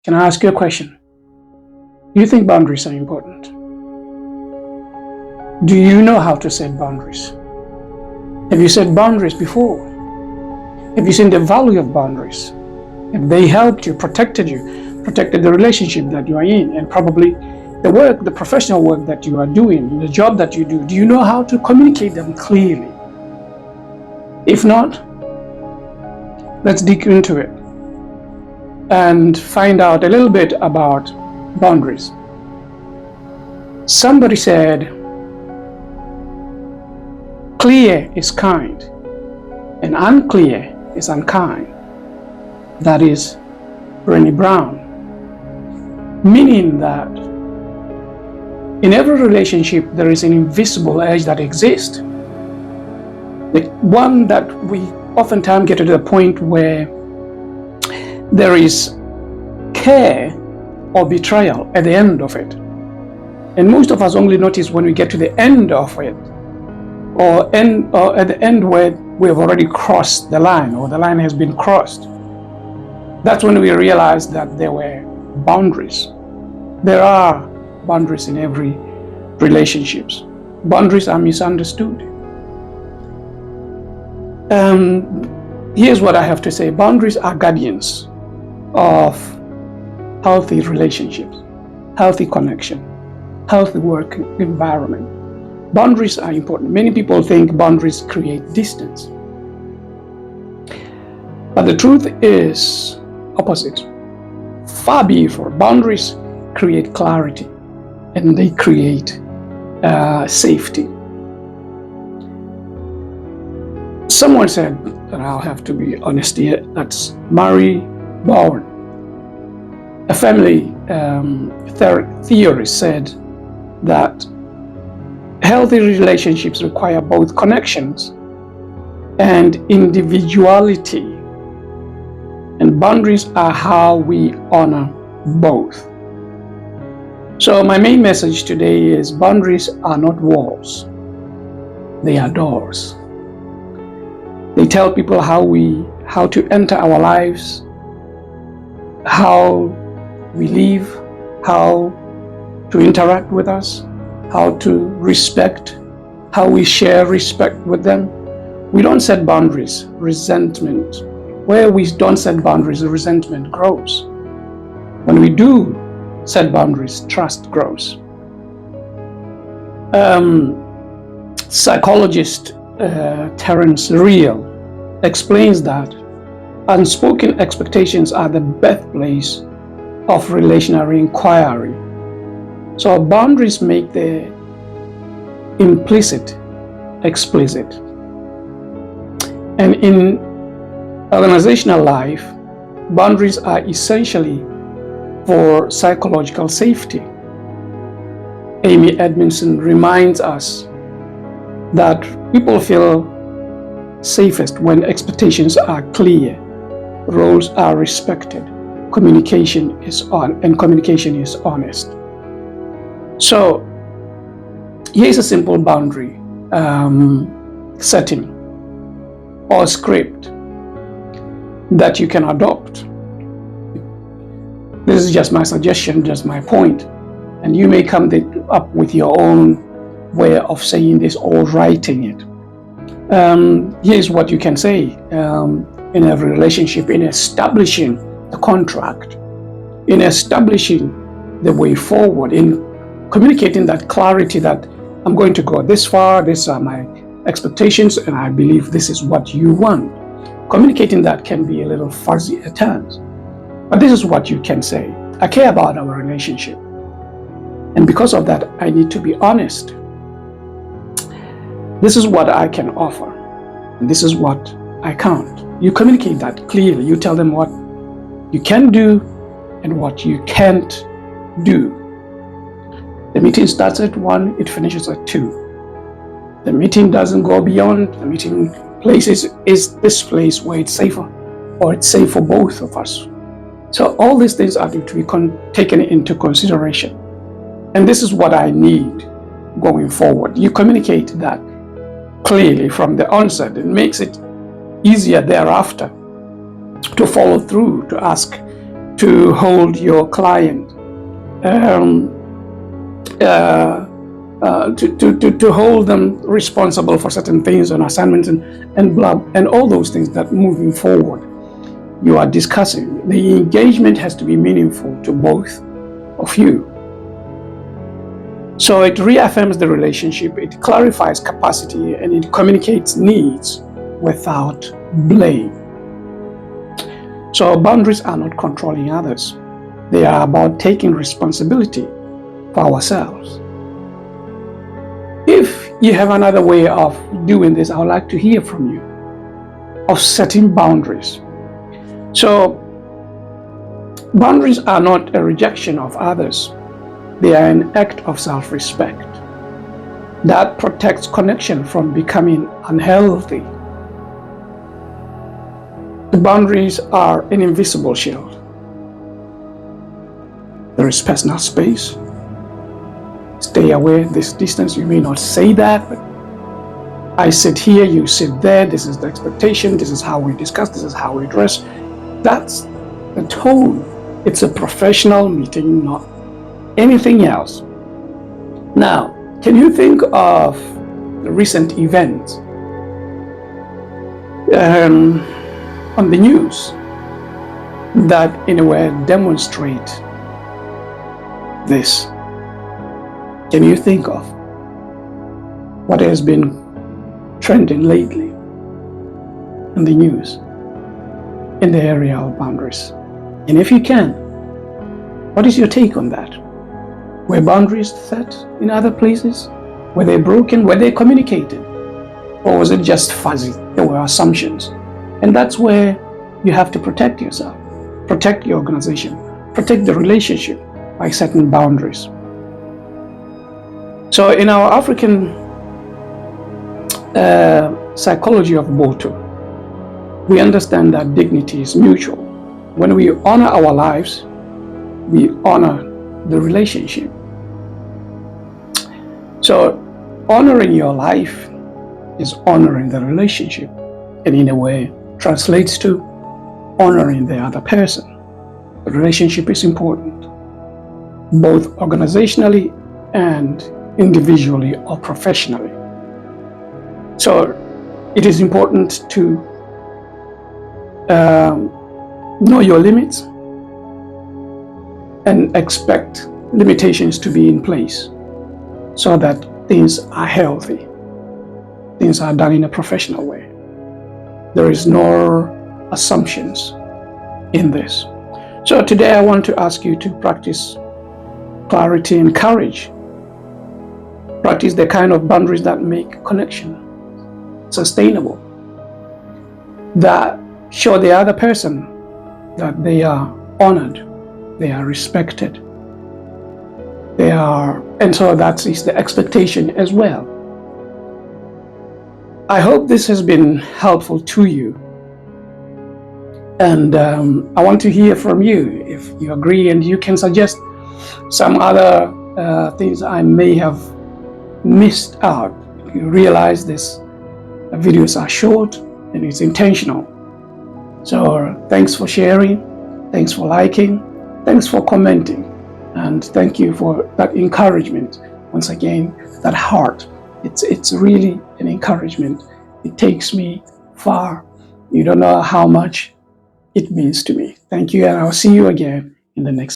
Can I ask you a question? Do you think boundaries are important? Do you know how to set boundaries? Have you set boundaries before? Have you seen the value of boundaries? Have they helped you, protected the relationship that you are in, and probably the professional work that you are doing, the job that you do? Do you know how to communicate them clearly? If not, let's dig into it and find out a little bit about boundaries. Somebody said, clear is kind and unclear is unkind. That is Brené Brown. Meaning that in every relationship there is an invisible edge that exists. The one that we oftentimes get to the point where there is care or betrayal at the end of it. And most of us only notice when we get to the end of it, or at the end where we have already crossed the line, or the line has been crossed. That's when we realize that there were boundaries. There are boundaries in every relationships. Boundaries are misunderstood. Here's what I have to say. Boundaries are guardians of healthy relationships, healthy connection, healthy work environment. Boundaries are important. Many people think boundaries create distance. But the truth is opposite. Far be it for boundaries create clarity and they create safety. Someone said, and I'll have to be honest here, that's Mary Bowen, a family theorist, said that healthy relationships require both connections and individuality, and boundaries are how we honor both. So my main message today is boundaries are not walls, they are doors. They tell people how to enter our lives, how we live, how to interact with us, how to respect, how we share respect with them. We don't set boundaries, resentment. Where we don't set boundaries, resentment grows. When we do set boundaries, trust grows. Psychologist Terence Real explains that unspoken expectations are the birthplace of relational inquiry. So boundaries make the implicit explicit. And in organizational life, boundaries are essentially for psychological safety. Amy Edmondson reminds us that people feel safest when expectations are clear, roles are respected, communication is honest. So here's a simple boundary setting or script that you can adopt. This is just my suggestion, just my point, and you may come up with your own way of saying this or writing it. Here's what you can say in every relationship, in establishing the contract, in establishing the way forward, in communicating that clarity that I'm going to go this far, these are my expectations, and I believe this is what you want. Communicating that can be a little fuzzy at times, but this is what you can say. I care about our relationship, and because of that, I need to be honest. This is what I can offer, and this is what I can't. You communicate that clearly. You tell them what you can do and what you can't do. The meeting starts at 1, it finishes at 2. The meeting doesn't go beyond. The meeting place is this place where it's safer, or it's safe for both of us. So all these things are to be taken into consideration. And this is what I need going forward. You communicate that clearly from the onset. It makes it easier thereafter to follow through, to ask to hold your client, um, to hold them responsible for certain things and assignments and blah, and all those things that moving forward you are discussing. The engagement has to be meaningful to both of you. So it reaffirms the relationship, it clarifies capacity, and it communicates needs without blame. So boundaries are not controlling others. They are about taking responsibility for ourselves. If you have another way of doing this, I would like to hear from you, of setting boundaries. So boundaries are not a rejection of others. They are an act of self-respect that protects connection from becoming unhealthy. The boundaries are an invisible shield. There is personal space. Stay away this distance. You may not say that, but I sit here, you sit there. This is the expectation. This is how we discuss. This is how we dress. That's the tone. It's a professional meeting, not anything else. Now, can you think of the recent events on the news that in a way demonstrate this? Can you think of what has been trending lately in the news in the area of boundaries? And if you can, what is your take on that? Were boundaries set in other places? Were they broken? Were they communicated? Or was it just fuzzy? There were assumptions. And that's where you have to protect yourself, protect your organization, protect the relationship by setting boundaries. So in our African psychology of Boto, we understand that dignity is mutual. When we honor our lives, we honor the relationship. So honoring your life is honoring the relationship, and in a way translates to honoring the other person. The relationship is important, both organizationally and individually or professionally. So it is important to know your limits and expect limitations to be in place so that things are healthy. Things are done in a professional way. There is no assumptions in this. So today I want to ask you to practice clarity and courage. Practice the kind of boundaries that make connection sustainable, that show the other person that they are honored, they are respected, and so that is the expectation as well. I hope this has been helpful to you, and I want to hear from you if you agree, and you can suggest some other things I may have missed out. You realize this videos are short and it's intentional. So thanks for sharing, thanks for liking, thanks for commenting, and thank you for that encouragement. Once again, that heart, it's really an encouragement. It takes me far. You don't know how much it means to me. Thank you, and I'll see you again in the next